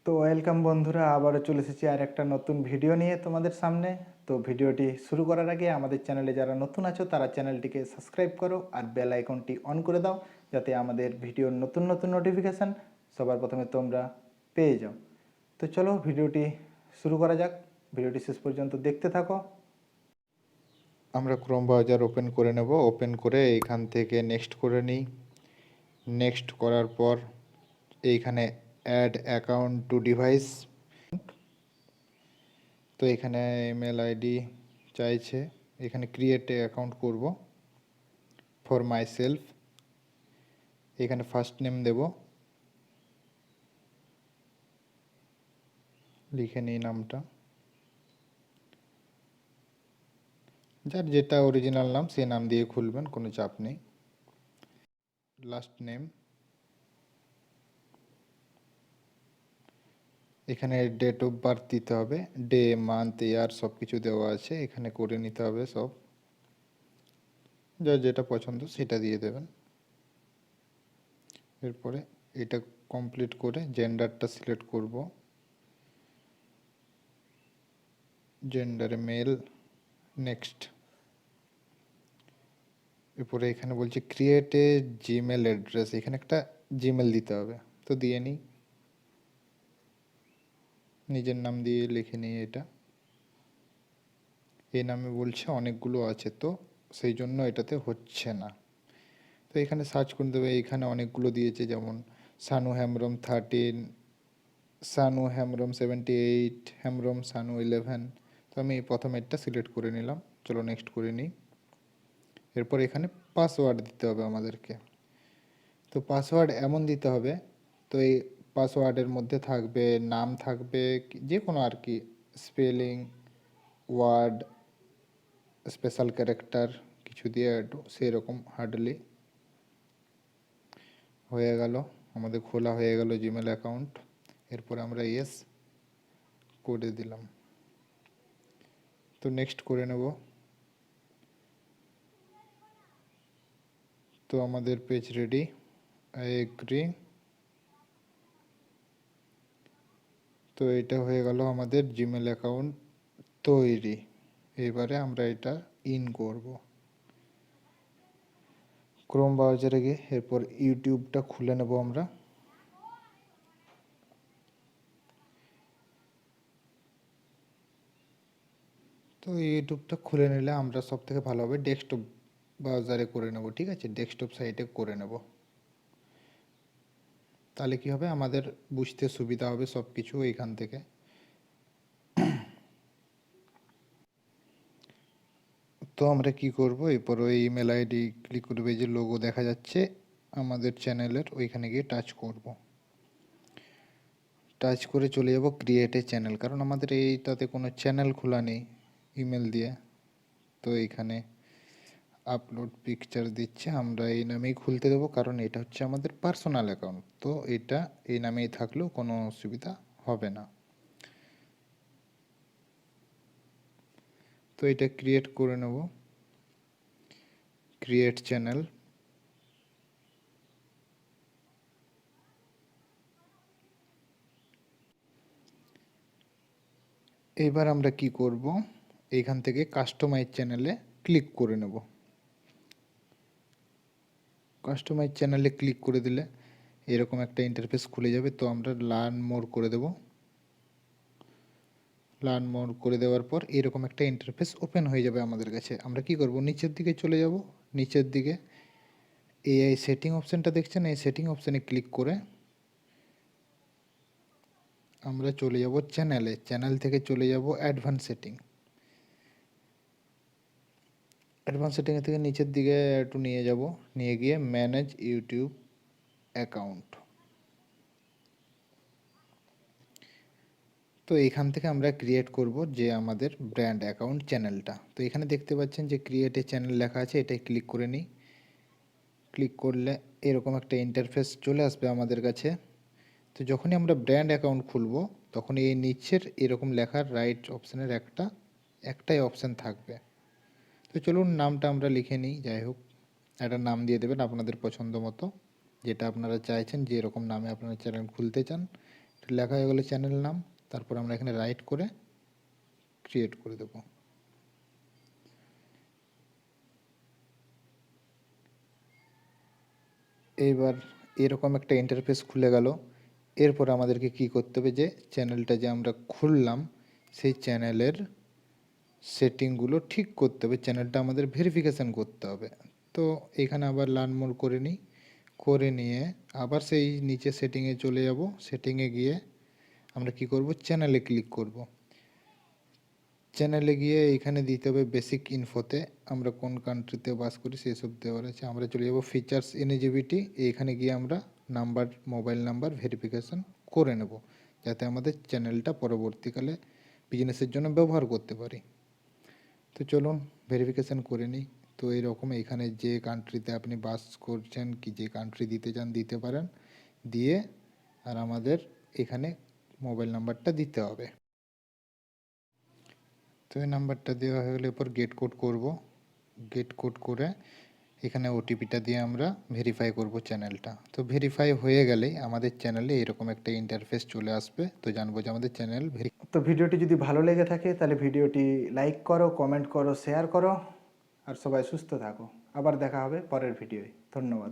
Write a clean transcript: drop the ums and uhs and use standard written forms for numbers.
তো ওয়েলকাম বন্ধুরা, আবারও চলে এসেছি আর একটা নতুন ভিডিও নিয়ে তোমাদের সামনে। তো ভিডিওটি শুরু করার আগে আমাদের চ্যানেলে যারা নতুন আছো তারা চ্যানেলটিকে সাবস্ক্রাইব করো আর বেল আইকনটি অন করে দাও, যাতে আমাদের ভিডিওর নতুন নতুন নোটিফিকেশান সবার প্রথমে তোমরা পেয়ে যাও। তো চলো ভিডিওটি শুরু করা যাক, ভিডিওটি শেষ পর্যন্ত দেখতে থাকো। আমরা ক্রোম ব্রাউজার ওপেন করে নেব। ওপেন করে এইখান থেকে নেক্সট করে নিই। নেক্সট করার পর এইখানে অ্যাড অ্যাকাউন্ট টু ডিভাইস, তো এখানে ইমেল আইডি চাইছে। এখানে ক্রিয়েট অ্যাকাউন্ট করব ফর মাই সেলফ। এখানে ফার্স্ট নেম দেব, লিখে নিই নামটা, যার যেটা অরিজিনাল নাম সেই নাম দিয়ে খুলবেন, কোনো চাপ নেই। লাস্ট নেম, এখানে ডেট অফ বার্থ দিতে হবে, ডে মান্থ ইয়ার সব কিছু দেওয়া আছে, এখানে করে নিতে হবে সব, যার যেটা পছন্দ সেটা দিয়ে দেবেন। এরপরে এটা কমপ্লিট করে জেন্ডারটা সিলেক্ট করব, জেন্ডারে মেল। নেক্সট। এরপরে এখানে বলছে ক্রিয়েট এ জিমেল অ্যাড্রেস, এখানে একটা জিমেল দিতে হবে, তো দিয়ে নিই। নিজের নাম দিয়ে লিখে নিই। এটা এই নামে বলছে, অনেকগুলো আছে তো সেই জন্য এটাতে হচ্ছে না। তো এখানে সার্চ করে দেবে, এখানে অনেকগুলো দিয়েছে, যেমন সানু হেমব্রম 13, সানু হেমব্রম 78, হেমব্রম সানু 11। তো আমি প্রথম এটা সিলেক্ট করে নিলাম। চলো নেক্সট করে নিই। এরপর এখানে পাসওয়ার্ড দিতে হবে আমাদেরকে। তো পাসওয়ার্ড এমন দিতে হবে, তো এই পাসওয়ার্ডের মধ্যে থাকবে নাম, থাকবে যে কোনো আর কি স্পেলিং, ওয়ার্ড, স্পেশাল ক্যারেক্টার কিছু দিয়ে একটু সেই রকম হার্ডলি হয়ে গেল। আমাদের খোলা হয়ে গেল জিমেল অ্যাকাউন্ট। এরপর আমরা ইয়েস করে দিলাম। তো নেক্সট করে নেব। তো আমাদের পেজ রেডি, আই এগ্রি। তো এটা হয়ে গেল আমাদের জিমেল অ্যাকাউন্ট তৈরি। এবারে আমরা এটা ইন করব ক্রোম ব্রাউজারে গিয়ে। এরপর ইউটিউবটা খুলে নেব আমরা। তো ইউটিউবটা খুলে নিলে আমরা সব থেকে ভালো হবে ডেস্কটপ ব্রাউজারে করে নেব, ঠিক আছে, ডেস্কটপ সাইটে করে নেব। তাহলে কি হবে, আমাদের বুঝতে সুবিধা হবে সব কিছু এখান থেকে। তো আমরা কি করব, এরপর ওই ইমেল আইডি ক্লিক করবে, যে লোগো দেখা যাচ্ছে আমাদের চ্যানেলের, ওইখানে গিয়ে টাচ করব। টাচ করে চলে যাব ক্রিয়েট এ চ্যানেল, কারণ আমাদের এইটাতে কোনো চ্যানেল খোলা নেই ইমেল দিয়ে। তো এইখানে আপলোড পিকচার দিচ্ছে, আমরা এই নামেই খুলতে দেবো, কারণ এটা হচ্ছে আমাদের পার্সোনাল অ্যাকাউন্ট। তো এটা এই নামেই থাকলেও কোনো অসুবিধা হবে না। তো এটা ক্রিয়েট করে নেব, ক্রিয়েট চ্যানেল। এবার আমরা কি করব, এইখান থেকে কাস্টমাইজ চ্যানেলে ক্লিক করে নেব। কাস্টমাইজ চ্যানেলে ক্লিক করে দিলে এরকম একটা ইন্টারফেস খুলে যাবে। তো আমরা লার্ন মোর করে দেব। লার্ন মোর করে দেওয়ার পর এরকম একটা ইন্টারফেস ওপেন হয়ে যাবে আমাদের কাছে। আমরা কি করব, নিচের দিকে চলে যাব। নিচের দিকে এই সেটিং অপশানটা দেখছেন, এই সেটিং অপশানে ক্লিক করে আমরা চলে যাব চ্যানেলে। চ্যানেল থেকে চলে যাব অ্যাডভান্স সেটিং। অ্যাডভান্স সেটিং থেকে নিচের দিকে একটু নিয়ে যাব, নিয়ে গিয়ে ম্যানেজ ইউটিউব অ্যাকাউন্ট। তো এখান থেকে আমরা ক্রিয়েট করব যে আমাদের ব্র্যান্ড অ্যাকাউন্ট চ্যানেলটা। তো এখানে দেখতে পাচ্ছেন যে ক্রিয়েট এ চ্যানেল লেখা আছে, এটাই ক্লিক করে নিই। ক্লিক করলে এরকম একটা ইন্টারফেস চলে আসবে আমাদের কাছে। তো যখনই আমরা ব্র্যান্ড অ্যাকাউন্ট খুলব, তখন এই নিচের এরকম লেখার রাইট অপশানের একটাই অপশান থাকবে। তো চলুন নামটা আমরা লিখে নিই। যাই হোক, একটা নাম দিয়ে দেবেন আপনাদের পছন্দ মতো, যেটা আপনারা চাইছেন, যে এরকম নামে আপনারা চ্যানেল খুলতে চান লেখা হয়ে গেলে চ্যানেল নাম, তারপর আমরা এখানে রাইট করে ক্রিয়েট করে দেব। এইবার এরকম একটা ইন্টারফেস খুলে গেল। এরপর আমাদেরকে কি করতে হবে, যে চ্যানেলটা যে আমরা খুললাম সেই চ্যানেলের সেটিংগুলো ঠিক করতে হবে, চ্যানেলটা আমাদের ভেরিফিকেশান করতে হবে। তো এখানে আবার লার্ন মোর করে নিই, করে নিয়ে আবার সেই নিচে সেটিংয়ে চলে যাব। সেটিংয়ে গিয়ে আমরা কি করব, চ্যানেলে ক্লিক করব। চ্যানেলে গিয়ে এখানে দিতে হবে বেসিক ইনফোতে আমরা কোন কান্ট্রিতে বাস করি সেসব দেওয়ার আছে। আমরা চলে যাব ফিচার্স এলিজিবিলিটি, এইখানে গিয়ে আমরা নাম্বার, মোবাইল নাম্বার ভেরিফিকেশান করে নেব, যাতে আমাদের চ্যানেলটা পরবর্তীকালে বিজনেসের জন্য ব্যবহার করতে পারি। তো চলুন ভেরিফিকেশান করে নিই। তো এইরকম এখানে যে কান্ট্রিতে আপনি বাস করছেন কি যে কান্ট্রি দিতে চান দিতে পারেন, দিয়ে আর আমাদের এখানে মোবাইল নাম্বারটা দিতে হবে। তো এই নাম্বারটা দেওয়া হয়ে গেলে এরপর গেট কোড করব। গেট কোড করে এখানে ওটিপিটা দিয়ে আমরা ভেরিফাই করব চ্যানেলটা। তো ভেরিফাই হয়ে গেলেই আমাদের চ্যানেলে এরকম একটা ইন্টারফেস চলে আসবে, তো জানবো যে আমাদের চ্যানেল তো ভিডিওটি যদি ভালো লেগে থাকে তাহলে ভিডিওটি লাইক করো, কমেন্ট করো, শেয়ার করো, আর সবাই সুস্থ থাকো। আবার দেখা হবে পরের ভিডিওয়। ধন্যবাদ।